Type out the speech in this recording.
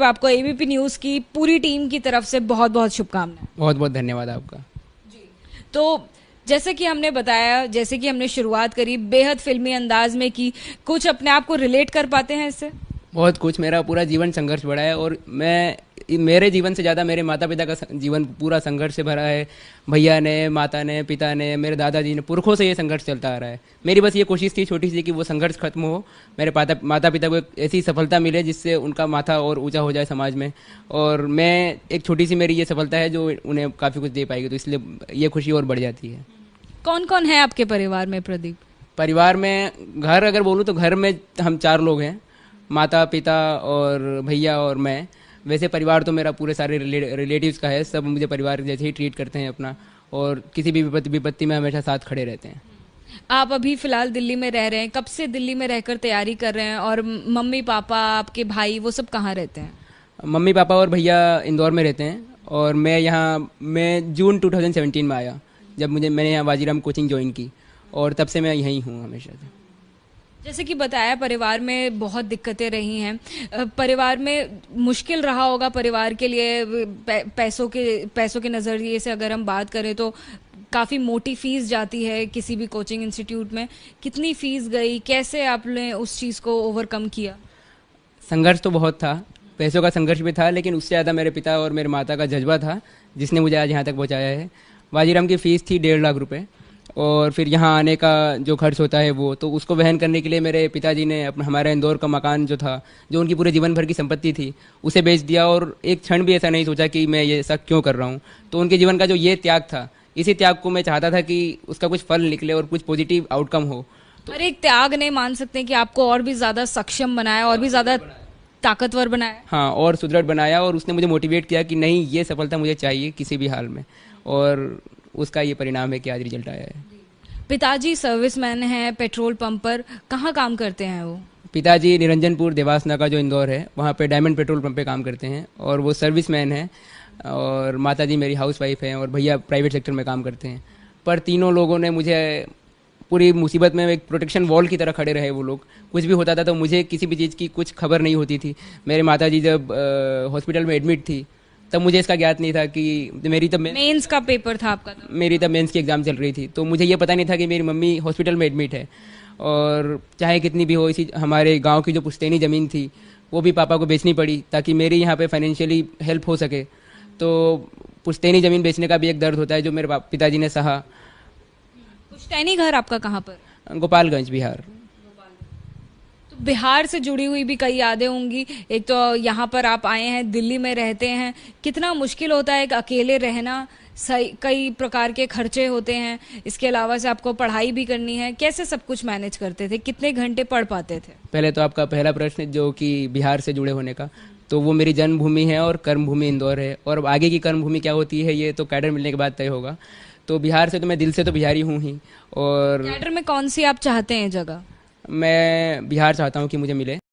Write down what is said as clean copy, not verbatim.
आपको ABP news की पूरी टीम की तरफ से बहुत बहुत शुभकामनाएं। बहुत बहुत धन्यवाद आपका। तो जैसे कि हमने बताया, जैसे कि हमने शुरुआत करी बेहद फिल्मी अंदाज में की, कुछ अपने आप को रिलेट कर पाते हैं इससे? बहुत कुछ, मेरा पूरा जीवन संघर्ष भरा है और मैं मेरे जीवन से ज़्यादा मेरे माता पिता का जीवन पूरा संघर्ष से भरा है। भैया ने, माता ने, पिता ने, मेरे दादाजी ने, पुरखों से ये संघर्ष चलता आ रहा है। मेरी बस ये कोशिश थी छोटी सी कि वो संघर्ष खत्म हो, मेरे माता पिता को एक ऐसी सफलता मिले जिससे उनका माथा और ऊंचा हो जाए समाज में, और मैं एक छोटी सी मेरी ये सफलता है जो उन्हें काफ़ी कुछ दे पाएगी, तो इसलिए ये खुशी और बढ़ जाती है। कौन कौन है आपके परिवार में प्रदीप? परिवार में घर अगर बोलूँ तो घर में हम 4 लोग हैं, माता पिता और भैया और मैं। वैसे परिवार तो मेरा पूरे सारे रिलेटिव्स का है, सब मुझे परिवार जैसे ही ट्रीट करते हैं अपना, और किसी भी विपत्ति में हमेशा साथ खड़े रहते हैं। आप अभी फिलहाल दिल्ली में रह रहे हैं, कब से दिल्ली में रहकर तैयारी कर रहे हैं? और मम्मी पापा, आपके भाई, वो सब कहाँ रहते हैं? मम्मी पापा और भैया इंदौर में रहते हैं, और मैं जून 2017 में आया, जब मैंने यहाँ वाजीराम कोचिंग ज्वाइन की, और तब से मैं यहीं हूँ हमेशा से। जैसे कि बताया, परिवार में बहुत दिक्कतें रही हैं, परिवार में मुश्किल रहा होगा परिवार के लिए, पैसों के नज़रिए से अगर हम बात करें तो काफ़ी मोटी फीस जाती है किसी भी कोचिंग इंस्टीट्यूट में। कितनी फीस गई, कैसे आपने उस चीज़ को ओवरकम किया? संघर्ष तो बहुत था, पैसों का संघर्ष भी था, लेकिन उससे ज़्यादा मेरे पिता और मेरे माता का जज्बा था जिसने मुझे आज यहाँ तक पहुँचाया है। वाजीराम की फ़ीस थी 1.5 लाख रुपए, और फिर यहाँ आने का जो खर्च होता है वो तो उसको वहन करने के लिए मेरे पिताजी ने अपना हमारा इंदौर का मकान जो था, जो उनकी पूरे जीवन भर की संपत्ति थी, उसे बेच दिया, और एक क्षण भी ऐसा नहीं सोचा कि मैं ये सब क्यों कर रहा हूँ। तो उनके जीवन का जो ये त्याग था, इसी त्याग को मैं चाहता था कि उसका कुछ फल निकले और कुछ पॉजिटिव आउटकम हो। और एक त्याग ने मान सकते हैं कि आपको और भी ज़्यादा सक्षम बनाया, और भी ज़्यादा ताकतवर बनाया। हाँ, और सुदृढ़ बनाया, और उसने मुझे मोटिवेट किया कि नहीं, ये सफलता मुझे चाहिए किसी भी हाल में, और उसका ये परिणाम है कि आज रिजल्ट आया है। पिताजी सर्विसमैन हैं, पेट्रोल पंप पर, कहाँ काम करते हैं वो? पिताजी निरंजनपुर देवासना का जो इंदौर है वहाँ पे डायमंड पेट्रोल पंप पे काम करते हैं, और वो सर्विसमैन हैं, और माताजी मेरी हाउसवाइफ हैं, और भैया प्राइवेट सेक्टर में काम करते हैं। पर तीनों लोगों ने मुझे पूरी मुसीबत में एक प्रोटेक्शन वॉल की तरह खड़े रहे। वो लोग, कुछ भी होता था तो मुझे किसी भी चीज़ की कुछ खबर नहीं होती थी। मेरे माताजी जब हॉस्पिटल में एडमिट थी तब मुझे इसका ज्ञात नहीं था कि मेंस का पेपर था आपका? मेरी तब मेंस की एग्ज़ाम चल रही थी, तो मुझे ये पता नहीं था कि मेरी मम्मी हॉस्पिटल में एडमिट है। और चाहे कितनी भी हो, इसी हमारे गांव की जो पुश्तैनी ज़मीन थी वो भी पापा को बेचनी पड़ी ताकि मेरी यहाँ पे फाइनेंशियली हेल्प हो सके। तो पुश्तैनी ज़मीन बेचने का भी एक दर्द होता है जो मेरे पिताजी ने सहा। पुश्तैनी घर आपका कहाँ पर? गोपालगंज, बिहार। तो बिहार से जुड़ी हुई भी कई यादें होंगी। एक तो यहाँ पर आप आए हैं, दिल्ली में रहते हैं, कितना मुश्किल होता है अकेले रहना, कई प्रकार के खर्चे होते हैं, इसके अलावा से आपको पढ़ाई भी करनी है, कैसे सब कुछ मैनेज करते थे? कितने घंटे पढ़ पाते थे? पहले तो आपका पहला प्रश्न जो कि बिहार से जुड़े होने का, तो वो मेरी जन्मभूमि है और कर्मभूमि इंदौर है, और आगे की कर्मभूमि क्या होती है ये तो कैडर मिलने के बाद तय होगा। तो बिहार से तो मैं दिल से तो बिहारी हूँ ही। और कैडर में कौन सी आप चाहते हैं जगह? मैं बिहार चाहता हूँ कि मुझे मिले।